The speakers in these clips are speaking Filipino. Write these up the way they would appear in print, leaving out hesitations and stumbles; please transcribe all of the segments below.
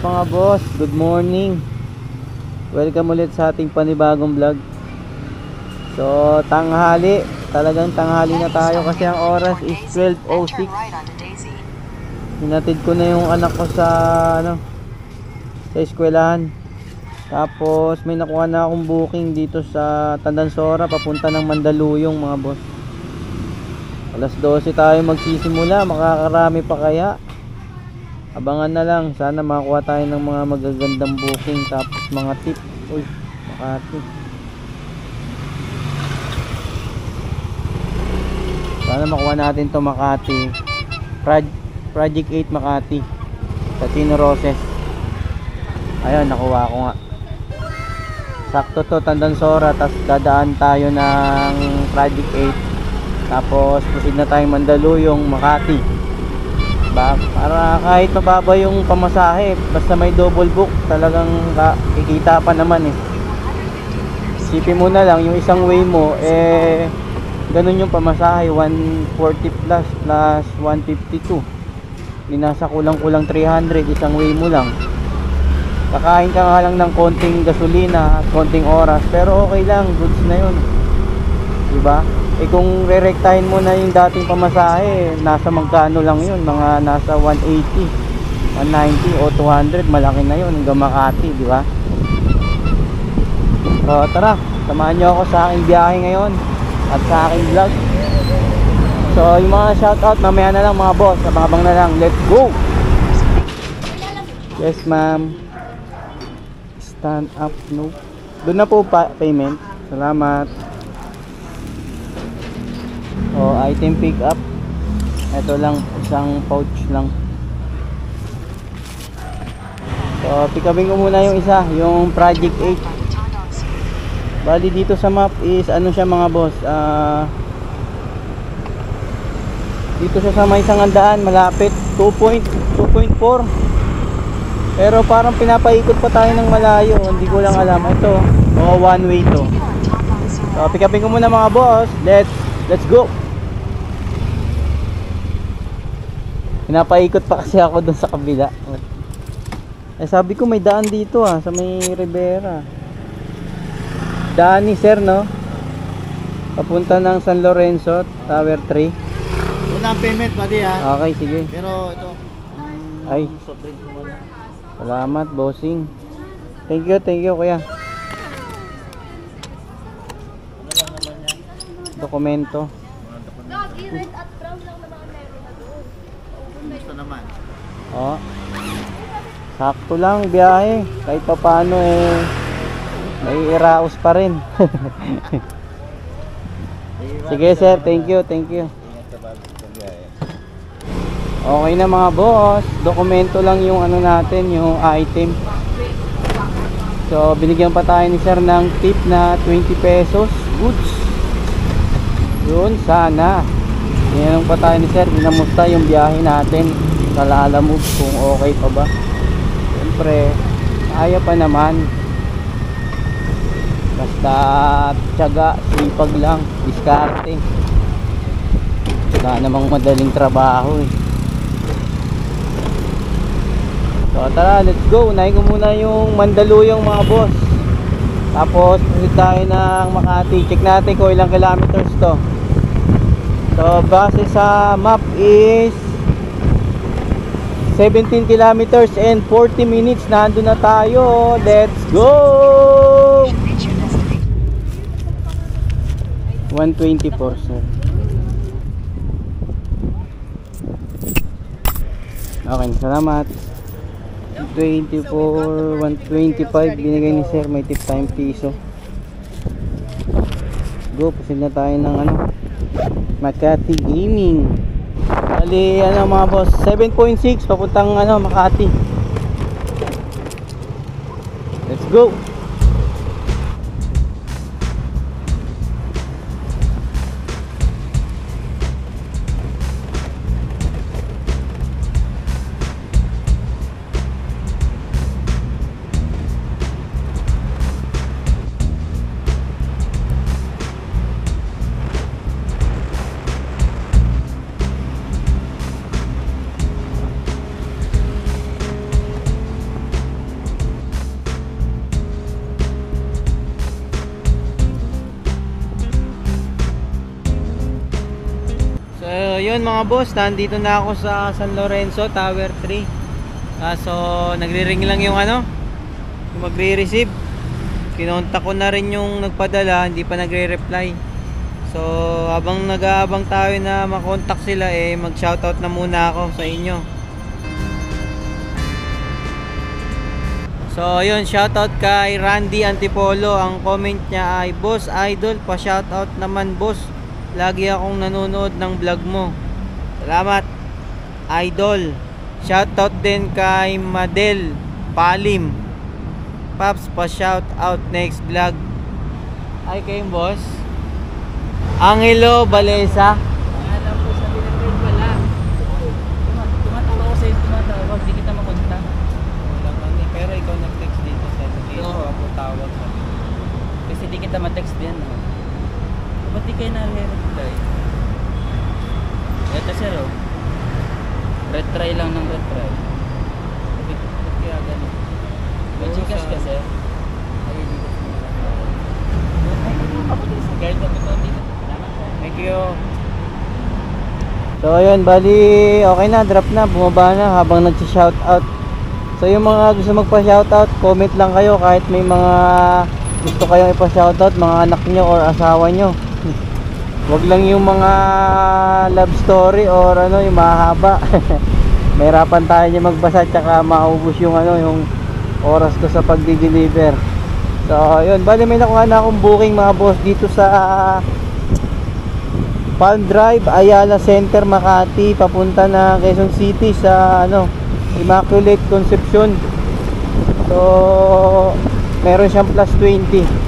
mga boss? Good morning. Welcome ulit sa ating panibagong vlog. So, tanghali. Talagang tanghali na tayo kasi ang oras is 12:06. Hinatid ko na yung anak ko sa sa eskwelahan. Tapos may nakuha na akong booking dito sa Tandansora papunta ng Mandaluyong mga boss. Alas 12 tayo magsisimula. Makakarami pa kaya? Abangan na lang, sana makakuha tayo ng mga magagandang booking tapos mga tip. Uy, Makati. Sana makuha natin to Makati. Project 8 Makati sa Chino Roses. Ayun, nakuha ko nga. Sakto to, Tandansora, tapos dadaan tayo ng Project 8. Tapos proceed na tayong Mandaluyong, Makati. Para kahit mababa yung pamasahe, basta may double book, talagang kikita pa naman eh. Isipin mo na lang, yung isang way mo, ganun yung pamasahe, 140 plus 152. Nasa kulang-kulang 300, isang way mo lang. Kakain ka nga lang ng konting gasolina at konting oras, pero okay lang, goods na yun. Diba? Kung re-rectahin mo na yung dating pamasahe, nasa magkano lang yun, mga nasa 180, 190 o 200, malaki na yun hanggang Makati, di ba? So tara, samahan nyo ako sa aking biyahe ngayon at sa aking vlog. So yung mga shoutout mamaya na lang mga boss, abang-abang na lang, let's go! Yes ma'am. Stand up, no? Doon na po payment, salamat. O, item pick up. Ito lang, isang pouch lang. So, pick upin ko muna yung isa, yung Project 8. Bali dito sa map is ano siya mga boss, dito siya sa may Sangandaan, malapit 2.4. Pero parang pinapaikot pa tayo ng malayo, hindi ko lang alam. Ito, one way to. So, pick upin ko muna mga boss. Let's go. Pinapaikot pa kasi ako dun sa kabila. Sabi ko may daan dito sa may Rivera. Daan ni sir, no? Papunta ng San Lorenzo, Tower 3. Wala payment, buddy ha. Okay, sige. Pero ito, ay, salamat, bossing. Thank you, kuya. ano lang naman yan? Dokumento. I-red at brown lang naman ang meron na doon. Gusto naman. Sakto lang biyahe. Kahit pa paano may iraos pa rin. Sige sir, thank you. Ingat sa bago sa biyahe. Okay na mga boss. Dokumento lang yung ano natin, yung item. So binigyan pa tayo ni sir ng tip na 20 pesos. Goods. Yun, sana. Tinanong pa tayo ni sir, binamusta yung biyahe natin. Kalalamove kung okay pa ba. Siyempre, kaya pa naman. Basta tiyaga, sipag lang, diskarte. Wala namang madaling trabaho So tara, let's go. Unahin ko muna yung Mandaluyong mga boss. Tapos ulit tayo ng Makati. Check natin kung ilang kilometers to. So base sa map is 17 kilometers and 40 minutes. Nandun na tayo. Let's go! 124 sir. Okay, salamat. 24, 125 binigay ni sir, may tip tayong piso. Go, proceed na tayo ng Makati Gaming. Bali mga boss, 7.6 papuntang Makati. Let's go. So yun mga boss, nandito na ako sa San Lorenzo Tower 3. So nagri-ring lang yung yung magre-receive. Kinontak ko na rin yung nagpadala, hindi pa nagre-reply. So habang nag-aabang tayo na makontak sila, mag-shoutout na muna ako sa inyo. So yun, shoutout kay Randy Antipolo. Ang comment niya ay, "Boss Idol, pa-shoutout naman boss. Lagi akong nanonood ng vlog mo." Salamat Idol. Shoutout din kay Madel Palim. "Paps, pa-shoutout next vlog." Ay kayong boss Angelo Balesa. Alam ko sa pinag-read wala. Tumatawa ko sa'yo, tumatawag, di kita makontak. Pero ikaw nag-text dito sa Oo. ako tawag sa Kasi di kita ma-text din. No? Ba't di kayo na-reply? Ito sir, oh. Retry lang ng retry. Ba't kaya ganun? May chikas ka sir? Ay, hindi ko Kapatid sa guard na ito dito. Salamat sir. Thank you. So ayun, bali okay na, drop na, bumaba na habang nagsi-shoutout. So yung mga gusto magpa-shoutout, comment lang kayo kahit may mga gusto kayong ipa-shoutout, mga anak nyo or asawa nyo. Wag lang yung mga love story or yung mahaba. Mahirapan tayo niya magbasa tsaka maubos yung yung oras ko sa pagdi-deliver. So yun, bali may nakuha na akong booking mga boss dito sa Palm Drive, Ayala Center, Makati, papunta na Quezon City sa Immaculate Conception. So meron siyang plus 20.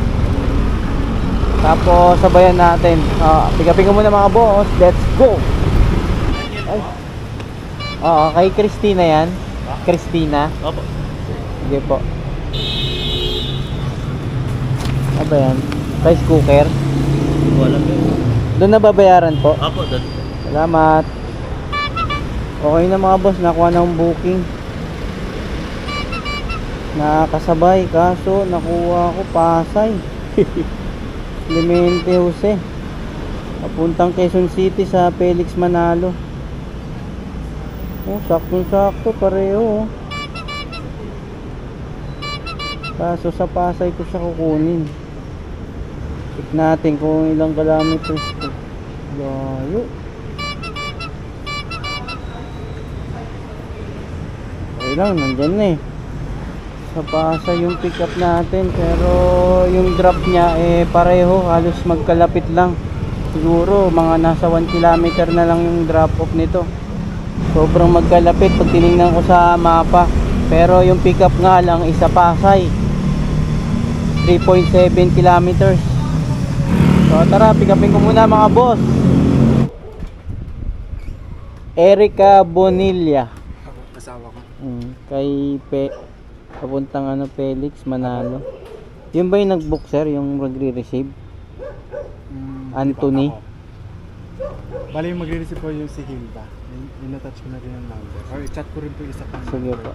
Tapos sabayan natin. Pick-upin ko muna mga boss. Let's go. Ay. Oo, kay Christina yan. Christina. Opo. Sige po. Ano ba yan? Rice cooker. Wala po. Doon na babayaran po. Opo, doon. Salamat. Okay na mga boss, nakuha na ang booking. Nakasabay, kaso nakuha ko Pasay. Clemente Jose. Papuntang Quezon City sa Felix Manalo. Oh, saktong-sakto pareho. Kaso sa Pasay ko siya kukunin. Check natin kung ilang kilometers to. Layo. Okay lang, nandyan na sa Pasay yung pick up natin, pero yung drop niya pareho, halos magkalapit lang. Siguro mga nasa 1 kilometer na lang yung drop off nito. Sobrang magkalapit pag tinignan ko sa mapa. Pero yung pick up nga lang isa Pasay, 3.7 kilometers. So tara, pick upin ko muna mga boss. Erica Bonilla. Asawa ko. Kay papuntang Felix Manalo. Yun ba yung nag-book sir, yung magre-receive? Anthony. Bali yung magre-receive po yung si Hilda. Yung na-touch ko na rin yung number. Or i-chat ko rin po yung isa pang Sige number. po.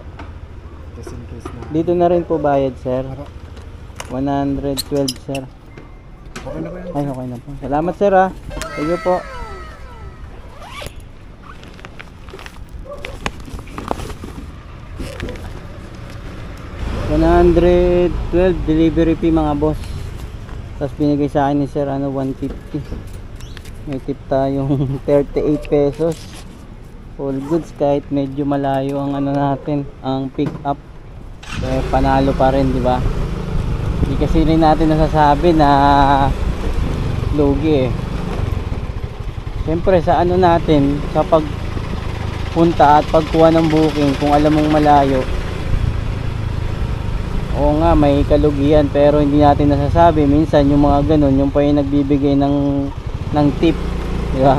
Just in case na. Dito na rin po bayad sir. Para, 112 sir. okay na po yan. Ay, okay na po. Salamat sir ha. Sige po. $112 delivery fee mga boss. Tapos binigay sa akin ni sir 150. May tip tayong 38 pesos. All goods kahit medyo malayo ang natin, ang pick up. Panalo pa rin, di ba? Hindi kasi rin natin nasasabi na lugi Siyempre sa natin, sa pagpunta at pagkuha ng booking, kung alam mong malayo, oo nga may kalugian, pero hindi natin nasasabi. Minsan yung mga ganun, yung pa yung nagbibigay ng tip, di ba?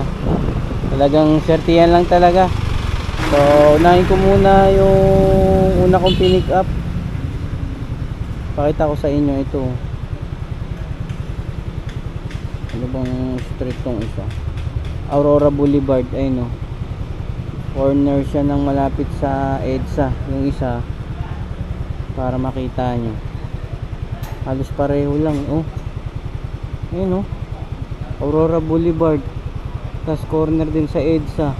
Talagang swertihan lang talaga. So unahin ko muna yung una kong pinick up. Pakita ko sa inyo ito. Ano bang street tong isa? Aurora Boulevard, ay no. Corner siya ng malapit sa EDSA, yung isa, para makita nyo. Halos pareho lang, oh. Ayun, oh. Aurora Boulevard. Tas corner din sa EDSA.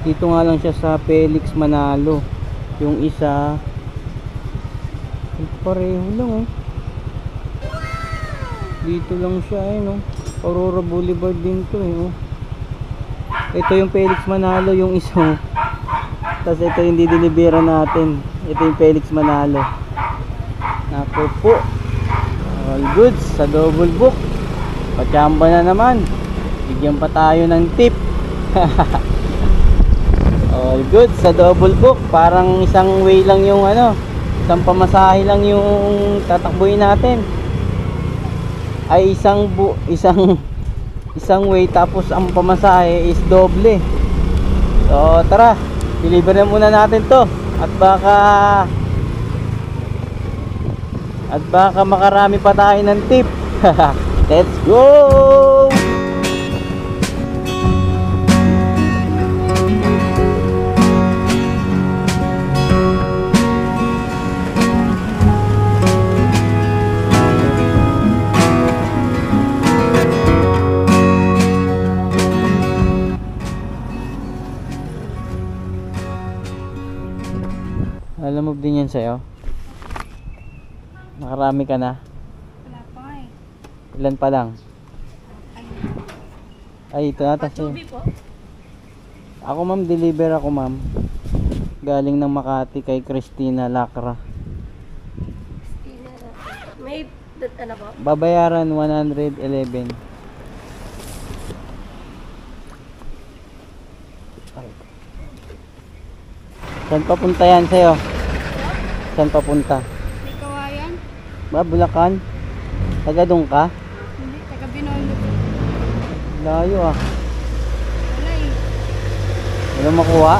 Dito nga lang siya sa Felix Manalo. Yung isa pareho lang oh. Dito lang siya no. Aurora Boulevard din to oh. Ito yung Felix Manalo yung isa oh. Tas ito yung dideliveran natin. Ito yung Felix Manalo. Naku po. All goods sa double book. Pachamba na naman. Bigyan pa tayo ng tip. All good sa double book. Parang isang way lang yung ano, isang pamasahe lang yung tatakbuhin natin. Ay isang way tapos ang pamasahe is doble. So tara, deliver na muna natin to. At baka makarami pa tayo ng tip. Let's go! Alam mo din yan sa'yo? Nakarami ka na? Wala pa nga eh. Ilan pa lang? Ay, ito nata sa'yo. Pachubi po. Ako ma'am, deliver ako ma'am. Galing ng Makati kay Christina Lacra. May, ano po? Babayaran 111. Saan papunta yan sa'yo? Saan papunta? May kawayan? Ba, Bulacan? Taga doon ka? Hindi, taga Binondo po. Layo ah. Wala eh. Wala makuha?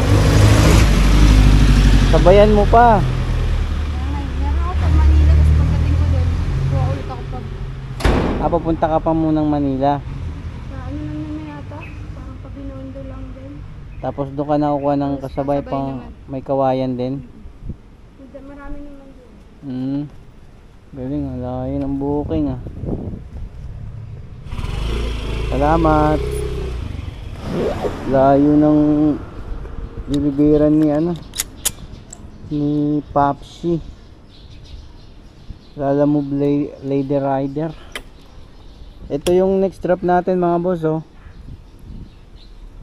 Sabayan mo pa. Meron ako pag Manila, tapos pagdating ko doon, kuha ulit ako pag Papunta ka pa munang Manila. sa ano lang naman yata. Parang pa Binondo lang din. Tapos doon ka nakukuha ng kasabay pang may kawayan din. Marami naman doon. Galing ah. Layo ng booking ah. Salamat. Layo ng deliveran ni ano, ni Papsi. Lala Move Lady Rider. Ito yung next drop natin mga boss oh.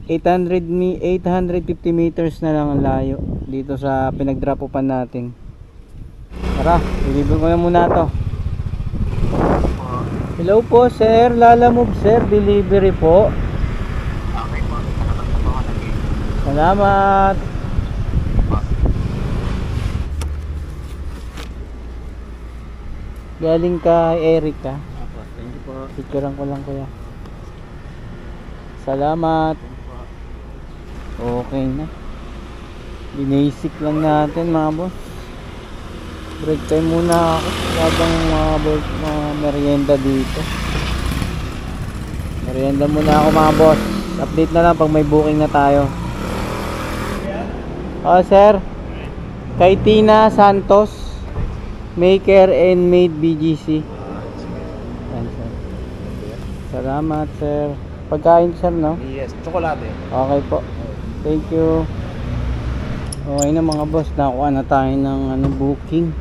850 meters na lang ang layo dito sa pinag-drop-upan natin. Tara, deliver ko na muna to. Hello po sir, Lala Move sir, delivery po. Okay po, salamat po ako lagi. Salamat. Galing kay Erica. Apo, thank you po. Picturean ko lang kuya. Salamat. Okay na. Binasic lang natin mga boss. Break time muna ako. Habang mga merienda dito. Merienda muna ako mga boss. Update na lang pag may booking na tayo. Oh sir, kay Tina Santos, Maker and Made BGC. Yan, sir. Salamat sir. Pagkain sir no? Yes, tsokolate. Okay po. Thank you. Okay na mga boss, nakuha na tayo ng booking.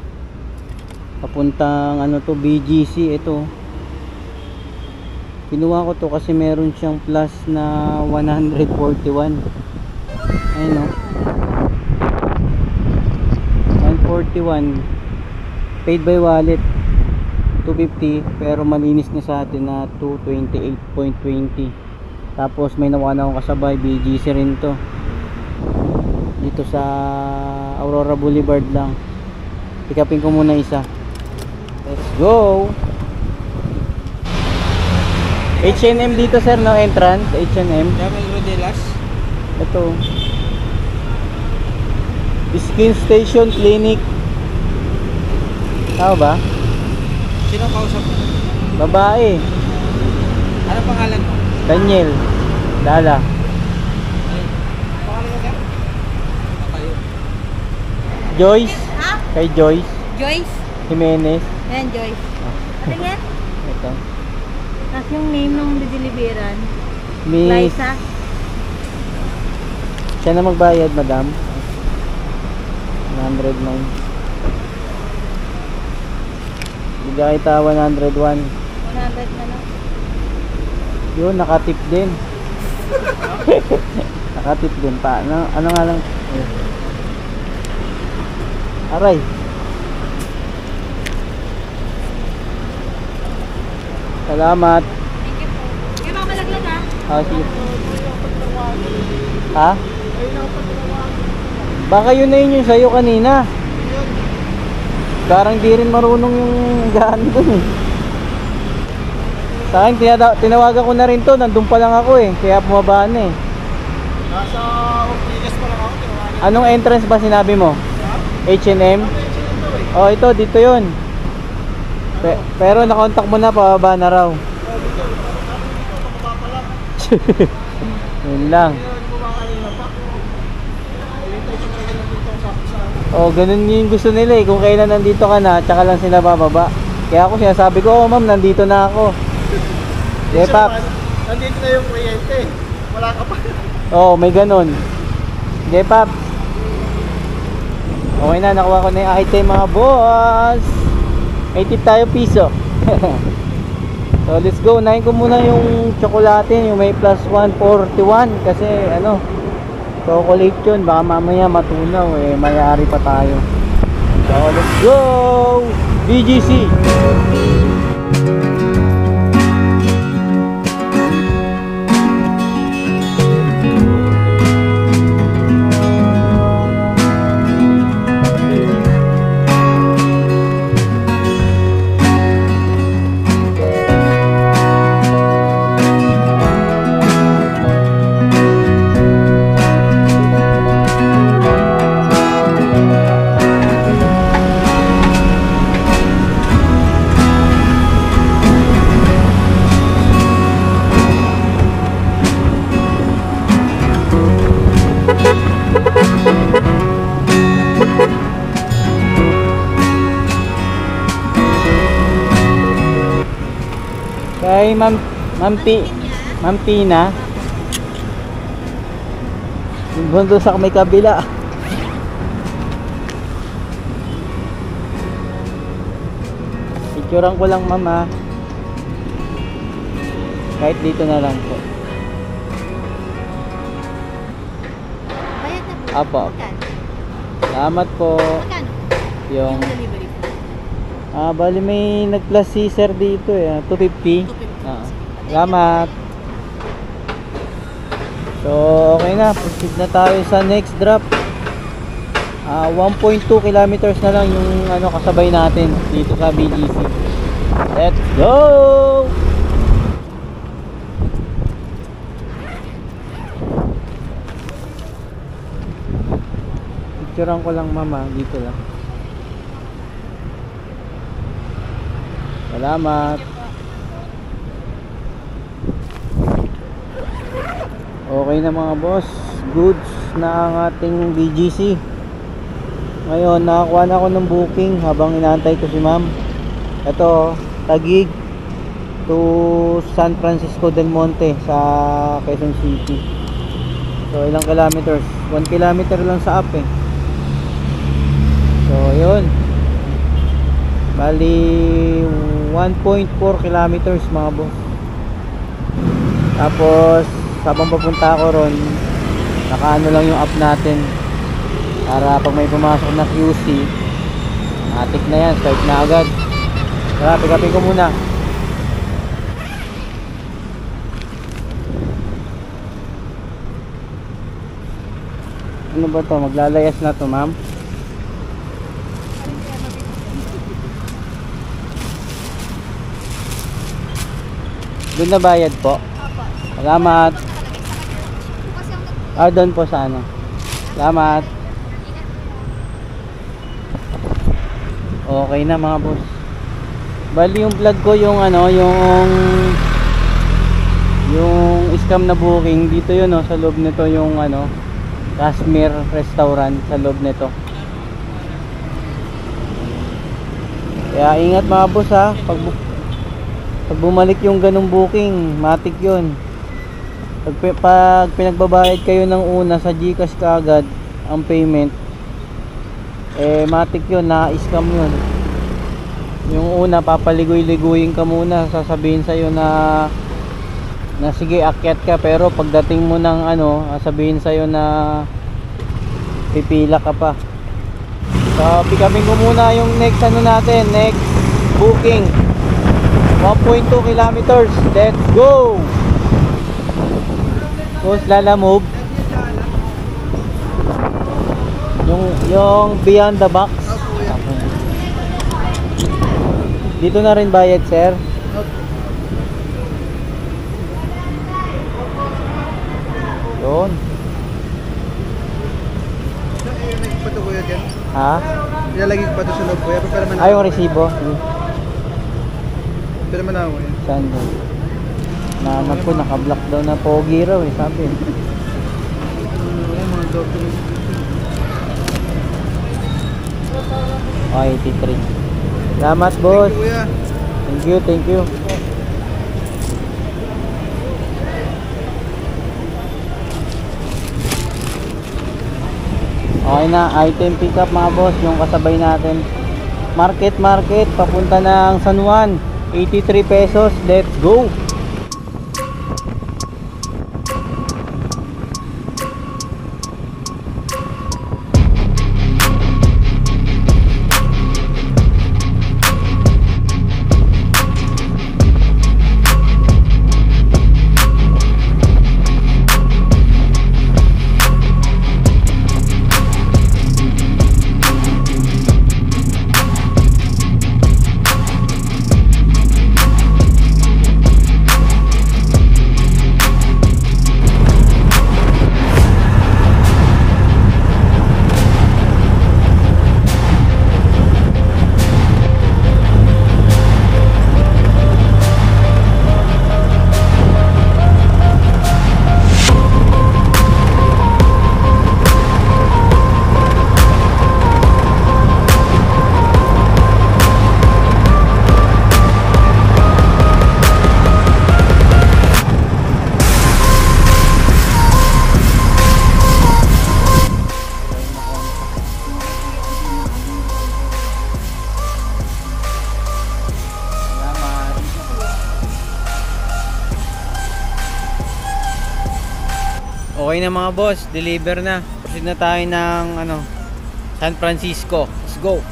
Papuntang ano to, BGC ito. Kinuha ko to kasi meron siyang plus na 141. Ayun no. 141 paid by wallet 250 pero malinis na sa atin na 228.20. Tapos may nakuha na akong kasabay, BGC rin to. Dito sa Aurora Boulevard lang. Pick upin ko muna isa. Let's go. H&M dito sir no, entrance H&M. Jamel Rodelas. Ito. Skin Station Clinic. Tama ba? Sino kausap mo? Babae. Ano pangalan mo? Daniel. Lala. Pangalan mo ka? Ano kayo? Joyce. Kay Joyce Joyce? Jimenez. Yan, Joyce. Ano yan? Ito. Tapos yung name nung dideliveran? Miss Liza? Siya na magbayad, madam. 109. Bigay kita 101. 100 na lang. Yun, nakatip din. Nakatip din pa. Ano nga lang? Aray. Salamat. Thank you po. Kaya baka malaglag ha? Ah, sige. Ha? Baka yun na yun yung sa'yo kanina. Parang di rin marunong yung gaan dun eh. Sa akin, tinawagan ko na rin to. Nandun pa lang ako eh. Kaya bumaba na eh. Nasa Ortigas pa lang ako. Tinawagan. Anong entrance ba sinabi mo? H&M? Oh, ito, dito yun. Pero nakontak mo na, pababa na raw. Yun lang. Oh, ganun yung gusto nila eh. Kung kailan nandito ka na, tsaka lang sila bababa. Kaya ako sinasabi ko, oh ma'am, nandito na ako. Okay, Paps. Nandito na yung kuryente. Wala ka pa. Oh, may ganun. Okay, Paps. Okay na, nakuha ko na yung item mga boss. May tip tayo piso. So let's go. Unahin ko muna yung tsokolate, yung may plus 141. Kasi ano, chocolate yun. Baka mamaya matunaw eh. Mayari pa tayo. So let's go BGC. Kay Ma'am Tina. Yung doon sa may kabila. Picturean ko lang, ma'am ha. Kahit dito na lang po. Bayad na po. Apo. Magkano? Salamat po. Magkano? Yung Delivery po. bali may nag-plus si sir dito eh. 250. 250. Salamat. So, okay na. Proceed na tayo sa next drop. 1.2 kilometers na lang yung ano kasabay natin dito sa BGC. Let's go! Picturean ko lang, mama. Dito lang. Salamat. Okay na mga boss, goods na ang ating BGC. Ngayon nakakuha na ako ng booking habang inaantay ko si ma'am. Ito, Taguig to San Francisco del Monte sa Quezon City. So ilang kilometers? 1 kilometer lang sa up eh. So yun, bali 1.4 kilometers mga boss. Tapos habang papunta ako ron, nakaano lang yung app natin para pag may pumasok na QC, matik na yan, start na agad. Tara, pick-upin ko muna. Ano ba to? Maglalayas na to, ma'am. Doon na bayad po. Salamat. Doon po sa ano. Salamat. Okay na mga boss. Bali yung vlog ko yung ano, yung scam na booking dito yun, no, sa loob nito yung ano, Kashmir restaurant sa loob nito. Kaya ingat mga boss ha, pag bumalik yung ganung booking, matik yun. Pag pinagbabayad kayo ng una sa GCash kaagad ang payment, matik yun, na-scam yun. Yung una, papaligoy-liguyin ka muna, sasabihin sa'yo na sige, akyat ka, pero pagdating mo ng sabihin sa'yo na pipila ka pa. So, pick upin ko muna yung next next booking. 1.2 kilometers. Let's go! Tapos lalamove. Yung beyond the box. Dito na rin bayad, sir. Yun. Ilalagay pa ito kuya dyan? Ha? Ilalagay pa ito sa loob kuya? Ay, yung resibo. Pero man ako yan. Saan doon? Nahanap ko, naka-block daw na pogi raw eh, sabi. Ayan mga documents. 83. Salamat, boss. Kuya. Thank you, thank you. Okay na, item pick up mga boss, yung kasabay natin. Market, papunta ng San Juan. 83 pesos, let's go! Okay na mga boss, deliver na. Proceed na tayo ng San Francisco. Let's go.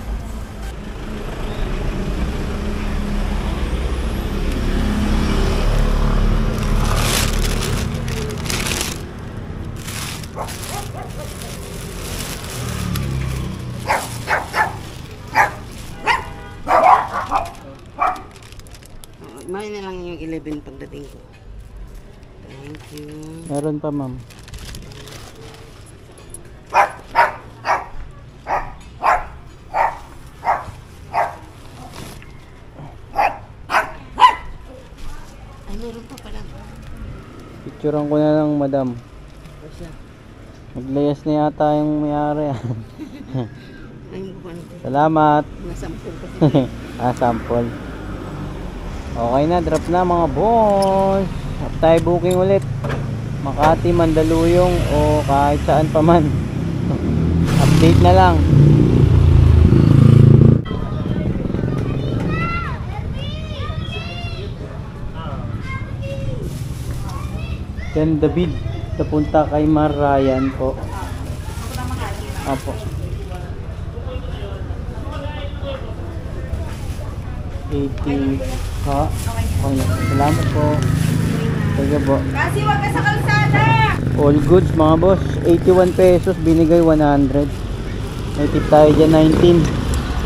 May na lang yung 11 pagdating ko. Thank you. Meron pa, ma'am. Ay, meron pa pala. Picturean ko na lang, madam. Naglayas na yata yung may-ari. Ay, mukha na. Salamat. Nasampul ko. Sample. Okay na, drop na mga boss. At tayo booking ulit. Makati, Mandaluyong o kahit saan pa man. Update na lang. Then David, napunta kay Mar Ryan po. Apo. 80. Ha? Okay. Salamat po. Sige po. Kasi wag ka sa kalsada! All goods mga boss. 81 pesos. Binigay 100. May tip tayo dyan 19.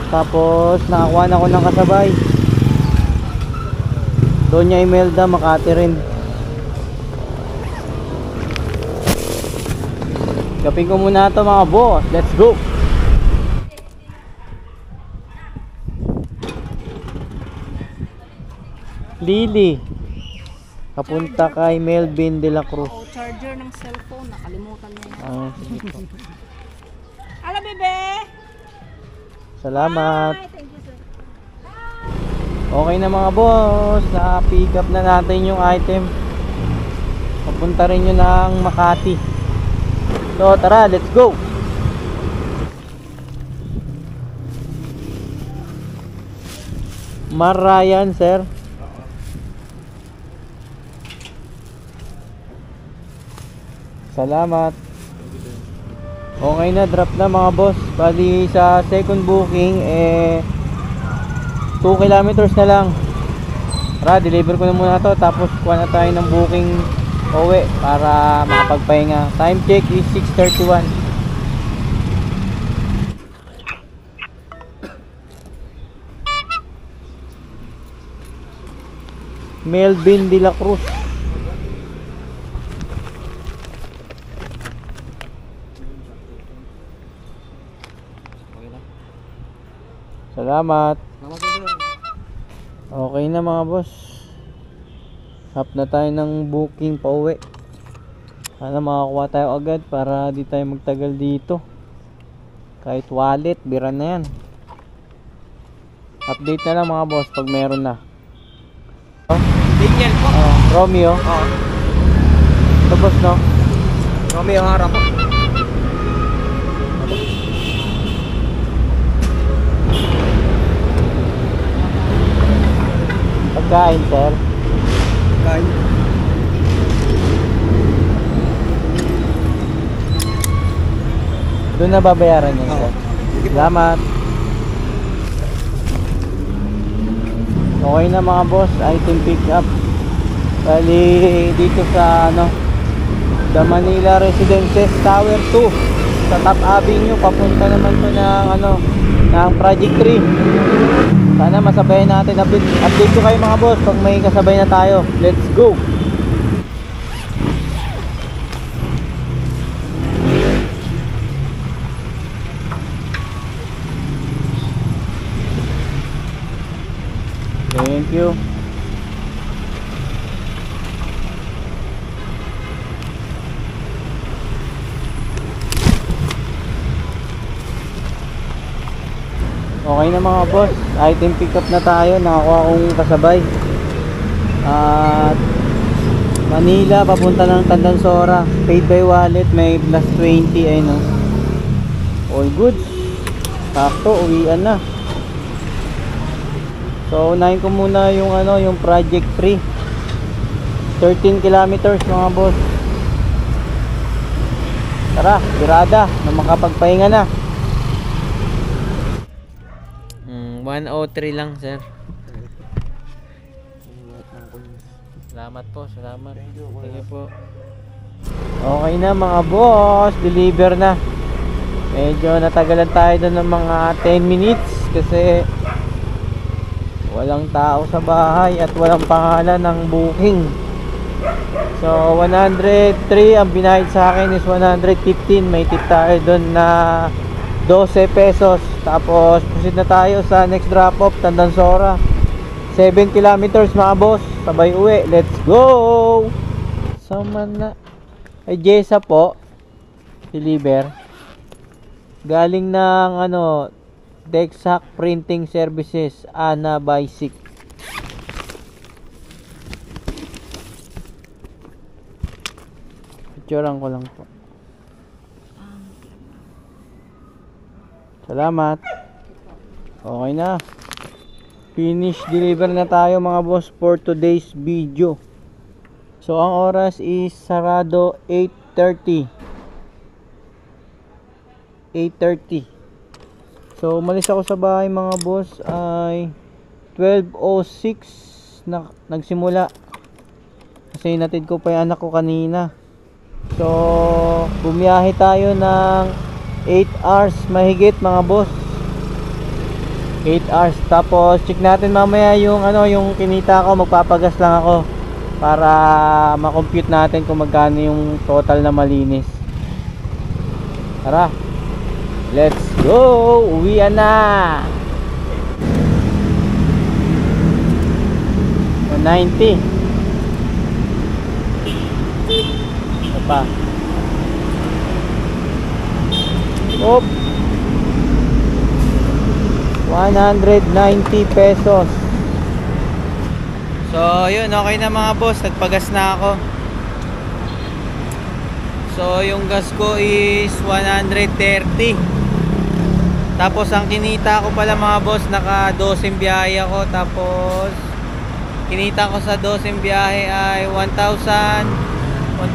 Tapos nakakuha na ako ng kasabay. Doña Imelda, Makati rin. Kapin ko muna ito mga boss. Let's go! Lily, kapunta kay Melvin de la Cruz. Oh, charger ng cellphone. Nakalimutan mo yan. Sige po. Ala, bebe! Salamat. Hi, thank you, sir. Okay na mga boss, na-pick up na natin yung item. papunta rin yun ng Makati. So tara, let's go. Marayan, sir. Salamat. Okay na, drop na mga boss. Bali sa second booking 2 kilometers na lang. Tara, deliver ko na muna to, tapos kuha na tayo ng booking uwi para makapagpahinga. Time check is 6:31. Melvin de la Cruz. Salamat. Okay na mga boss. Hap na tayo ng booking pa uwi. Sana makakuha tayo agad para di tayo magtagal dito. Kahit wallet, bira na yan. Update na lang mga boss pag meron na. Daniel po. Romeo. Ito boss, no? Romeo harap po. Pagkain, sir. Kain. Doon na babayaran niya, sir. Salamat. Okay na mga boss, item pick up. Bali dito sa The Manila Residences Tower 2 sa Top Avenue, papunta naman to ng Project 3. Sana masabayan natin. Update ko kayo mga boss pag may kasabay na tayo. Let's go. Thank you. Okay na mga boss, item pick up na tayo. Nakakuha kong kasabay at Manila papunta ng Tandansora. Paid by wallet, may plus 20 ay no. All goods. Sakto, uwian na. So unahin ko muna yung yung Project 3. 13 kilometers mga boss. Tara, birada na makapagpahinga na. 103 lang, sir. Salamat po, salamat. Sige po. Okay na mga boss, deliver na. Medyo natagalan tayo doon ng mga 10 minutes kasi walang tao sa bahay at walang pangalan ng booking. So 103, ang binayad sa akin is 115. May tip tayo doon na 12 pesos. Tapos proceed na tayo sa next drop off, Tandansora. 7 kilometers mga boss, sabay uwi. Let's go. Sama ay Jessa po, deliver. Galing ng Dexac Printing Services, Ana Basic. Picturean ko lang po. Salamat. Okay na. Finish deliver na tayo mga boss for today's video. So ang oras is sarado 8:30. So umalis ako sa bahay mga boss ay 12:06 na nagsimula. Kasi natid ko pa yung anak ko kanina. So bumiyahe tayo ng 8 hours mahigit mga boss. 8 hours. Tapos check natin mamaya yung yung kinita ko. Magpapagas lang ako para ma-compute natin kung magkano yung total na malinis. Tara, let's go. Uwian na. 190. Ito pa. Op, 190 pesos. So yun, okay na mga boss, nagpagas na ako. So yung gas ko is 130. Tapos ang kinita ko pala mga boss, naka 12 biyahe ako. Tapos kinita ko sa 12 biyahe ay 1,219.40.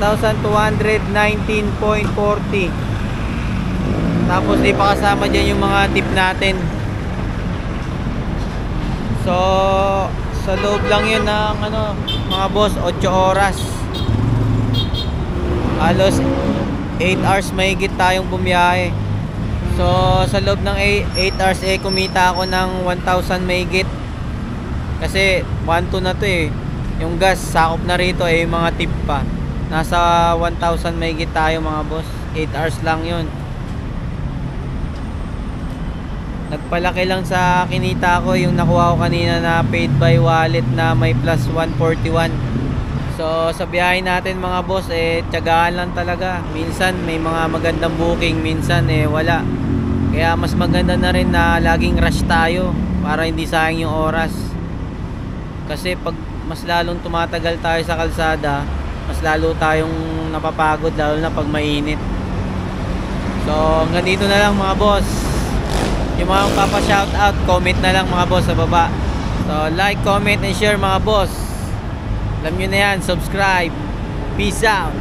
Tapos di pa kasama dyan yung mga tip natin. So sa loob lang yun ng mga boss, 8 oras. Halos 8 hours mahigit tayong bumiyahe. So sa loob ng 8 hours kumita ako ng 1,000 mahigit. Kasi 1,2 na to eh. Yung gas sakop na rito yung mga tip pa. Nasa 1,000 mahigit tayo mga boss. 8 hours lang yun. Nagpalaki lang sa kinita ko yung nakuha ko kanina na paid by wallet na may plus 141. So sa biyahe natin mga boss tiyagaan lang talaga. Minsan may mga magandang booking, minsan wala. Kaya mas maganda na rin na laging rush tayo para hindi sayang yung oras. Kasi pag mas lalong tumatagal tayo sa kalsada, mas lalo tayong napapagod, lalo na pag mainit. So hanggang dito na lang mga boss. Yung mga papa-shoutout, comment na lang mga boss sa baba. So like, comment, and share mga boss. Alam nyo na yan, subscribe. Peace out.